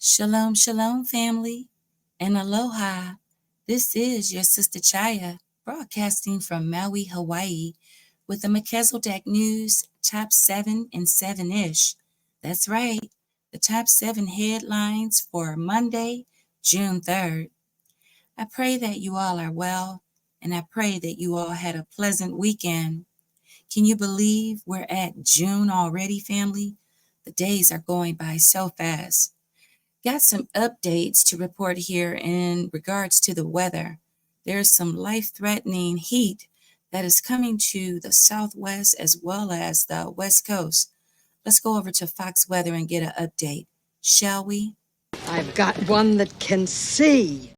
Shalom, shalom, family, and aloha. This is your sister Chayah, broadcasting from Maui, Hawaii, with the Melchizedek News Top 7 and 7-ish. That's right, the top 7 headlines for Monday, June 3rd. I pray that you all are well, and I pray that you all had a pleasant weekend. Can you believe we're at June already, family? The days are going by so fast. Got some updates to report here in regards to the weather. There's some life-threatening heat that is coming to the southwest as well as the west coast. Let's go over to Fox Weather and get an update, shall we? I've got one that can see.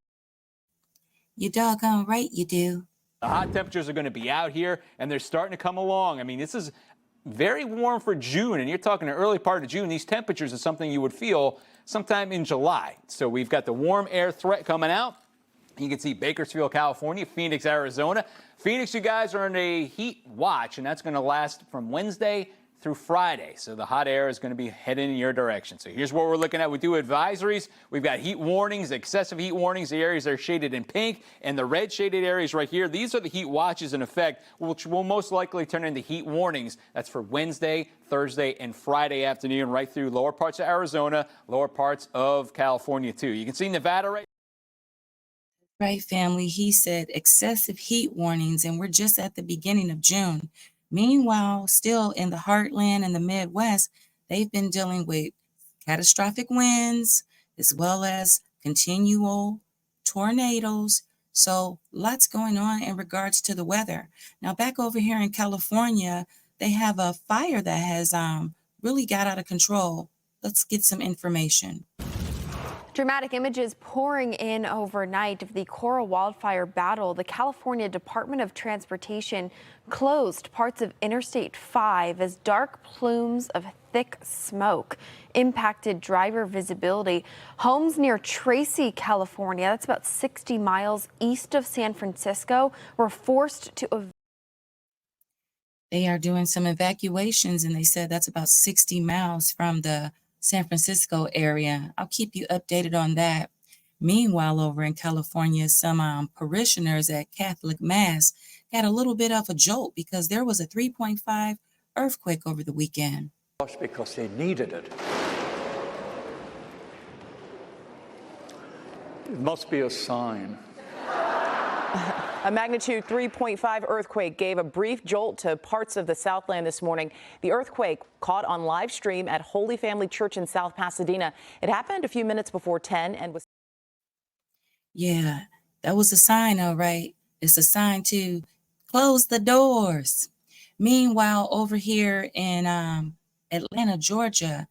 You doggone right you do. The hot temperatures are going to be out here, and they're starting to come along. I mean, this is very warm for June, and you're talking the early part of June. These temperatures are something you would feel sometime in July. So we've got the warm air threat coming out. You can see Bakersfield, California, Phoenix, Arizona. Phoenix, you guys are in a heat watch, and that's going to last from Wednesday through Friday. So the hot air is going to be heading in your direction. So here's what we're looking at. We do advisories. We've got heat warnings, excessive heat warnings. The areas that are shaded in pink and the red shaded areas right here. These are the heat watches in effect, which will most likely turn into heat warnings. That's for Wednesday, Thursday, and Friday afternoon, right through lower parts of Arizona, lower parts of California, too. You can see Nevada right. Right, family. He said excessive heat warnings, and we're just at the beginning of June. Meanwhile, still in the heartland and the Midwest, they've been dealing with catastrophic winds as well as continual tornadoes. So lots going on in regards to the weather. Now back over here in California, they have a fire that has really got out of control. Let's get some information. Dramatic images pouring in overnight of the Coral wildfire battle. The California Department of Transportation closed parts of Interstate 5 as dark plumes of thick smoke impacted driver visibility. Homes near Tracy, California, that's about 60 miles east of San Francisco, were forced to They are doing some evacuations, and they said that's about 60 miles from the San Francisco area. I'll keep you updated on that. Meanwhile, over in California, some parishioners at Catholic Mass got a little bit of a jolt because there was a 3.5 earthquake over the weekend. Because they needed it. It must be a sign. A magnitude 3.5 earthquake gave a brief jolt to parts of the Southland this morning. The earthquake caught on live stream at Holy Family Church in South Pasadena. It happened a few minutes before 10 and was. Yeah, that was a sign, all right. It's a sign to close the doors. Meanwhile, over here in Atlanta, Georgia,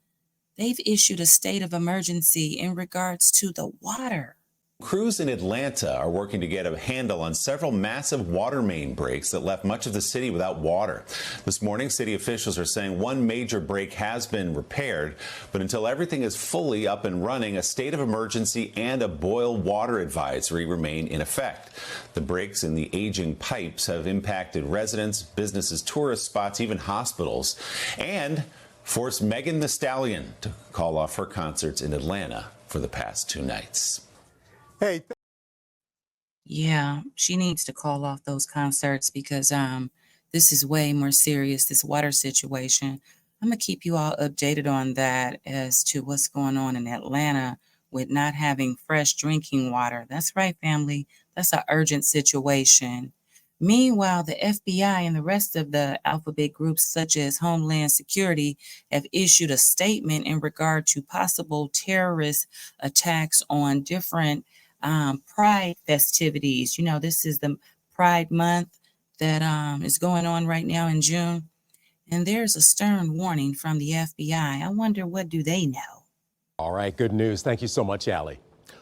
they've issued a state of emergency in regards to the water. Crews in Atlanta are working to get a handle on several massive water main breaks that left much of the city without water. This morning, city officials are saying one major break has been repaired, but until everything is fully up and running, a state of emergency and a boil water advisory remain in effect. The breaks in the aging pipes have impacted residents, businesses, tourist spots, even hospitals, and forced Megan Thee Stallion to call off her concerts in Atlanta for the past 2 nights. Hey. Yeah, she needs to call off those concerts because this is way more serious, this water situation. I'm going to keep you all updated on that as to what's going on in Atlanta with not having fresh drinking water. That's right, family. That's an urgent situation. Meanwhile, the FBI and the rest of the alphabet groups, such as Homeland Security, have issued a statement in regard to possible terrorist attacks on different Pride festivities. You know, this is the Pride month that is going on right now in June. And there's a stern warning from the FBI. I wonder, what do they know? All right, good news. Thank you so much, Allie.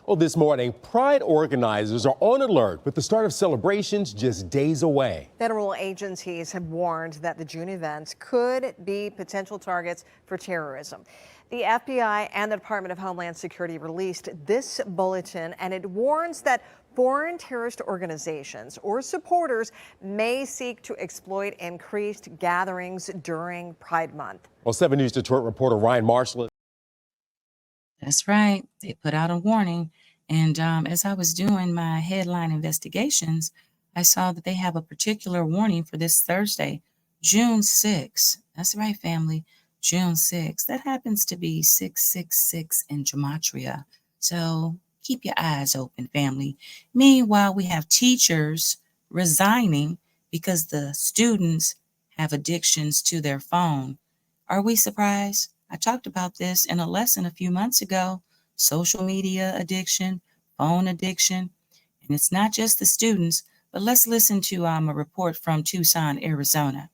Well, this morning, Pride organizers are on alert with the start of celebrations just days away. Federal agencies have warned that the June events could be potential targets for terrorism. The FBI and the Department of Homeland Security released this bulletin, and it warns that foreign terrorist organizations or supporters may seek to exploit increased gatherings during Pride Month. Well, 7 News Detroit reporter Ryan Marshall. That's right. They put out a warning. And as I was doing my headline investigations, I saw that they have a particular warning for this Thursday, June 6th. That's right, family. June 6th. That happens to be 666 in Gematria. So keep your eyes open, family. Meanwhile, we have teachers resigning because the students have addictions to their phone. Are we surprised? I talked about this in a lesson a few months ago. Social media addiction, phone addiction, and it's not just the students, but let's listen to a report from Tucson, Arizona.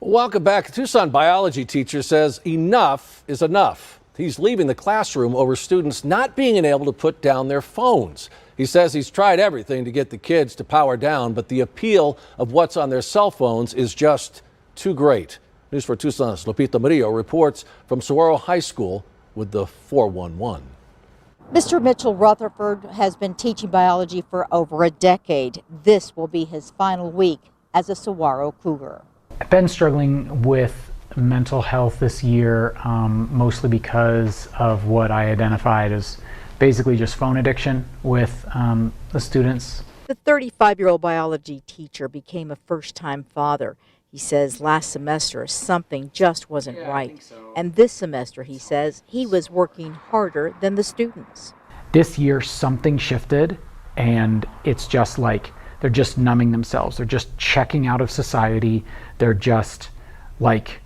Welcome back. A Tucson biology teacher says enough is enough. He's leaving the classroom over students not being able to put down their phones. He says he's tried everything to get the kids to power down, but the appeal of what's on their cell phones is just too great. News for Tucson's Lupita Murillo reports from Saguaro High School with the 411. Mr. Mitchell Rutherford has been teaching biology for over a decade. This will be his final week as a Saguaro Cougar. I've been struggling with mental health this year, mostly because of what I identified as basically just phone addiction with the students. The 35-year-old biology teacher became a first-time father. He says last semester something just wasn't right. And this semester, he says, he was working harder than the students. This year something shifted, and it's just like they're just numbing themselves. They're just checking out of society. They're just like,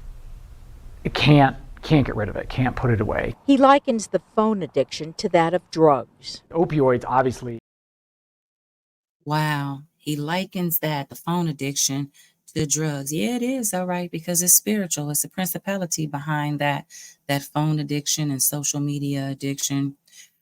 can't get rid of it, can't put it away. He likens the phone addiction to that of drugs. Opioids, obviously. Wow. He likens that, the phone addiction, to the drugs. Yeah, it is, all right, because it's spiritual. It's a principality behind that phone addiction and social media addiction.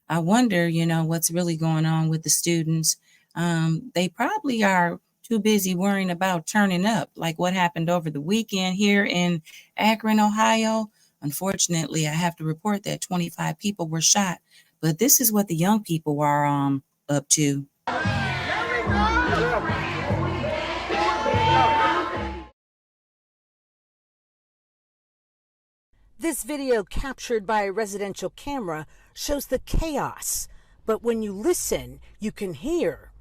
I wonder, what's really going on with the students. They probably are too busy worrying about turning up, like what happened over the weekend here in Akron, Ohio. Unfortunately, I have to report that 25 people were shot. But this is what the young people are up to. This video captured by a residential camera shows the chaos, but when you listen, you can hear.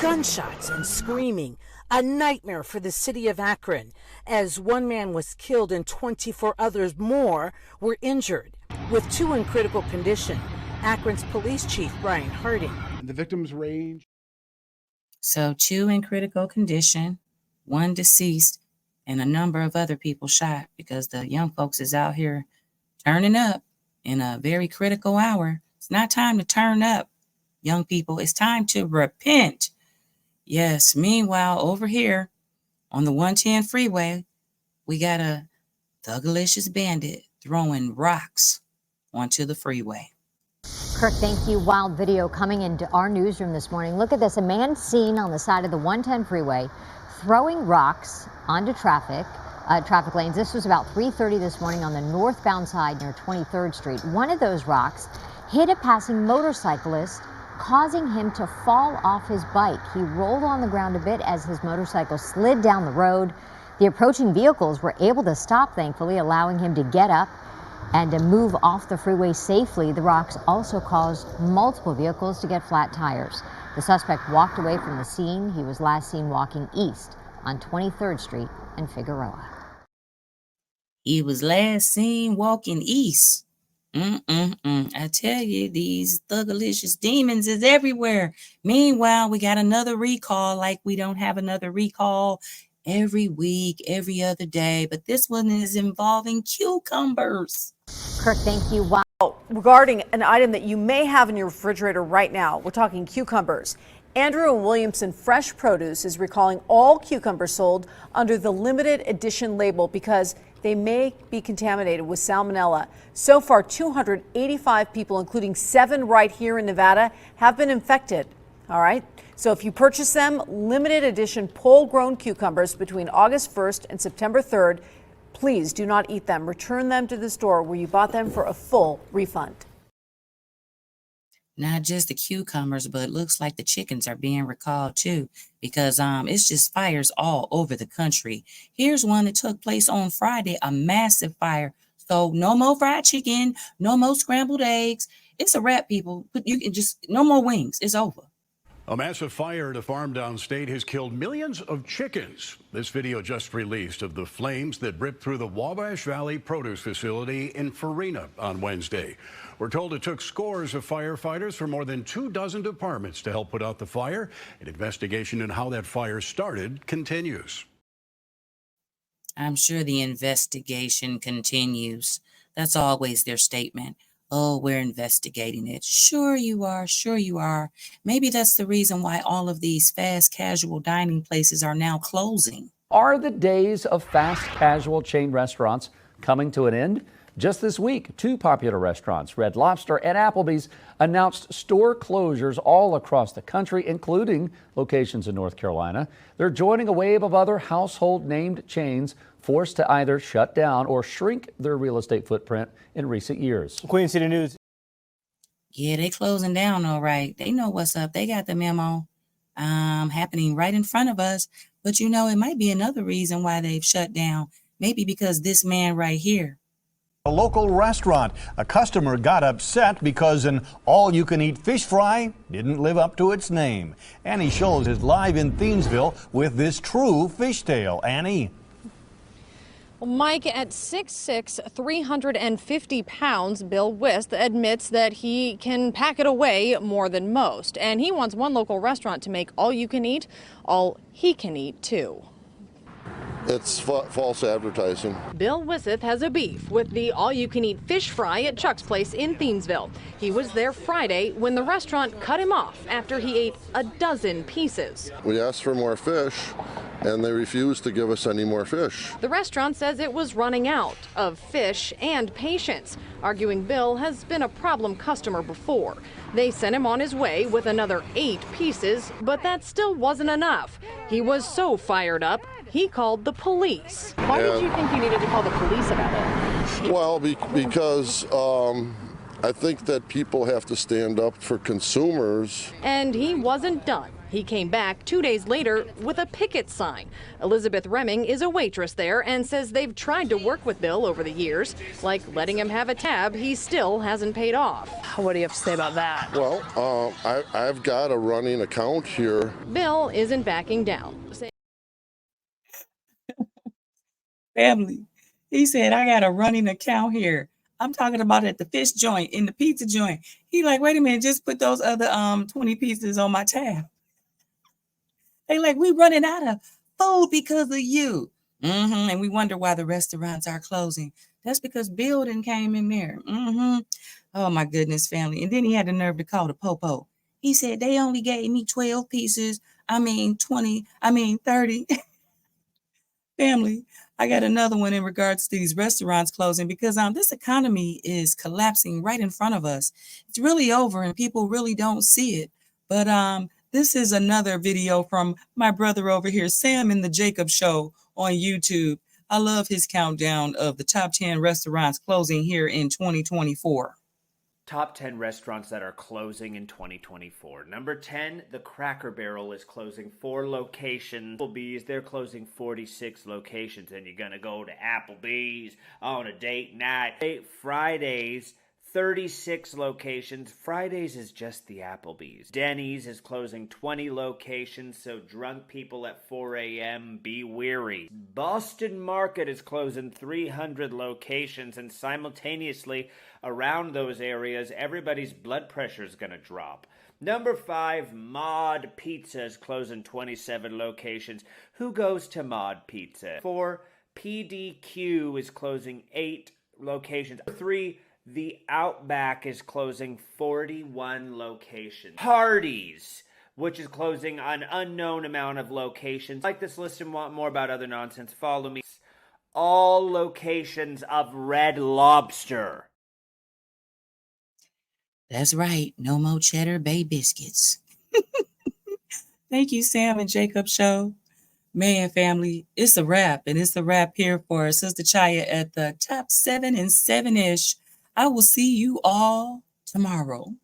Gunshots and screaming, a nightmare for the city of Akron, as one man was killed and 24 others more were injured, with 2 in critical condition. Akron's police chief, Brian Harding. The victims range. So 2 in critical condition, 1 deceased, and a number of other people shot because the young folks is out here turning up in a very critical hour. It's not time to turn up, young people. It's time to repent. Yes, meanwhile, over here on the 110 freeway, we got a thugalicious bandit throwing rocks onto the freeway. Kirk, thank you. Wild video coming into our newsroom this morning. Look at this. A man seen on the side of the 110 freeway throwing rocks onto traffic lanes. This was about 3:30 this morning on the northbound side near 23rd Street. One of those rocks hit a passing motorcyclist, causing him to fall off his bike. He rolled on the ground a bit as his motorcycle slid down the road. The approaching vehicles were able to stop, thankfully, allowing him to get up and to move off the freeway safely. The rocks also caused multiple vehicles to get flat tires. The suspect walked away from the scene. He was last seen walking east on 23rd Street and Figueroa. He was last seen walking east. I tell you, these thugalicious demons is everywhere. Meanwhile, we got another recall, like we don't have another recall every week, every other day. But this one is involving cucumbers. Kirk, thank you. Wow. Regarding an item that you may have in your refrigerator right now, we're talking cucumbers. Andrew and Williamson Fresh Produce is recalling all cucumbers sold under the limited edition label because they may be contaminated with salmonella. So far, 285 people, including 7 right here in Nevada, have been infected. All right. So if you purchase them, limited edition pole-grown cucumbers between August 1st and September 3rd, please do not eat them. Return them to the store where you bought them for a full refund. Not just the cucumbers, but it looks like the chickens are being recalled too, because it's just fires all over the country. Here's one that took place on Friday, a massive fire. So no more fried chicken, no more scrambled eggs. It's a wrap, people. But you can just no more wings. It's over. A massive fire at a farm downstate has killed millions of chickens. This video just released of the flames that ripped through the Wabash Valley produce facility in Farina on Wednesday. We're told it took scores of firefighters from more than 24 departments to help put out the fire. An investigation into how that fire started continues. I'm sure the investigation continues. That's always their statement. Oh, we're investigating it. Sure you are. Sure you are. Maybe that's the reason why all of these fast casual dining places are now closing. Are the days of fast casual chain restaurants coming to an end? Just this week, two popular restaurants, Red Lobster and Applebee's, announced store closures all across the country, including locations in North Carolina. They're joining a wave of other household named chains forced to either shut down or shrink their real estate footprint in recent years. Queen City News. Yeah, they closing down all right. They know what's up. They got the memo happening right in front of us. But you know, it might be another reason why they've shut down. Maybe because this man right here. A local restaurant. A customer got upset because an all-you-can-eat fish fry didn't live up to its name. Annie Scholes is live in Thiensville with this true fishtail. Annie. Well, Mike, at 6'6", 350 pounds, Bill Wist admits that he can pack it away more than most. And he wants one local restaurant to make all you can eat, all he can eat too. It's false advertising. Bill Wisseth has a beef with the all-you-can-eat fish fry at Chuck's Place in Thiensville. He was there Friday when the restaurant cut him off after he ate a dozen pieces. We asked for more fish, and they refused to give us any more fish. The restaurant says it was running out of fish and patience, arguing Bill has been a problem customer before. They sent him on his way with another 8 pieces, but that still wasn't enough. He was so fired up, he called the police. Why did you think you needed to call the police about it? Well, because I think that people have to stand up for consumers. And he wasn't done. He came back 2 days later with a picket sign. Elizabeth Remming is a waitress there and says they've tried to work with Bill over the years, like letting him have a tab he still hasn't paid off. What do you have to say about that? Well, I've got a running account here. Bill isn't backing down. Family. He said, I got a running account here. I'm talking about at the fish joint, in the pizza joint. He like, wait a minute, just put those other 20 pieces on my tab. They like, we running out of food because of you. And we wonder why the restaurants are closing. That's because Bill done came in there. Oh my goodness, family. And then he had the nerve to call the popo. He said, they only gave me 12 pieces. 20, 30. Family, I got another one in regards to these restaurants closing because this economy is collapsing right in front of us. It's really over and people really don't see it. But this is another video from my brother over here, Sam in the Jacob Show on YouTube. I love his countdown of the top 10 restaurants closing here in 2024. Top 10 restaurants that are closing in 2024. Number 10, the Cracker Barrel is closing 4 locations. Applebee's, they're closing 46 locations. And you're going to go to Applebee's on a date night. Fridays, 36 locations. Fridays is just the Applebee's. Denny's is closing 20 locations, so drunk people at 4 a.m. be weary. Boston Market is closing 300 locations, and simultaneously around those areas, everybody's blood pressure is going to drop. Number 5, Mod Pizza is closing 27 locations. Who goes to Mod Pizza? 4, PDQ is closing 8 locations. 3, The Outback is closing 41 locations. Hardee's, which is closing an unknown amount of locations. Like this list and want more about other nonsense, follow me. All locations of Red Lobster. That's right. No more Cheddar Bay biscuits. Thank you, Sam and Jacob Show. Man, family, it's a wrap. And it's a wrap here for Sister Chayah at the top 7 and 7-ish. I will see you all tomorrow.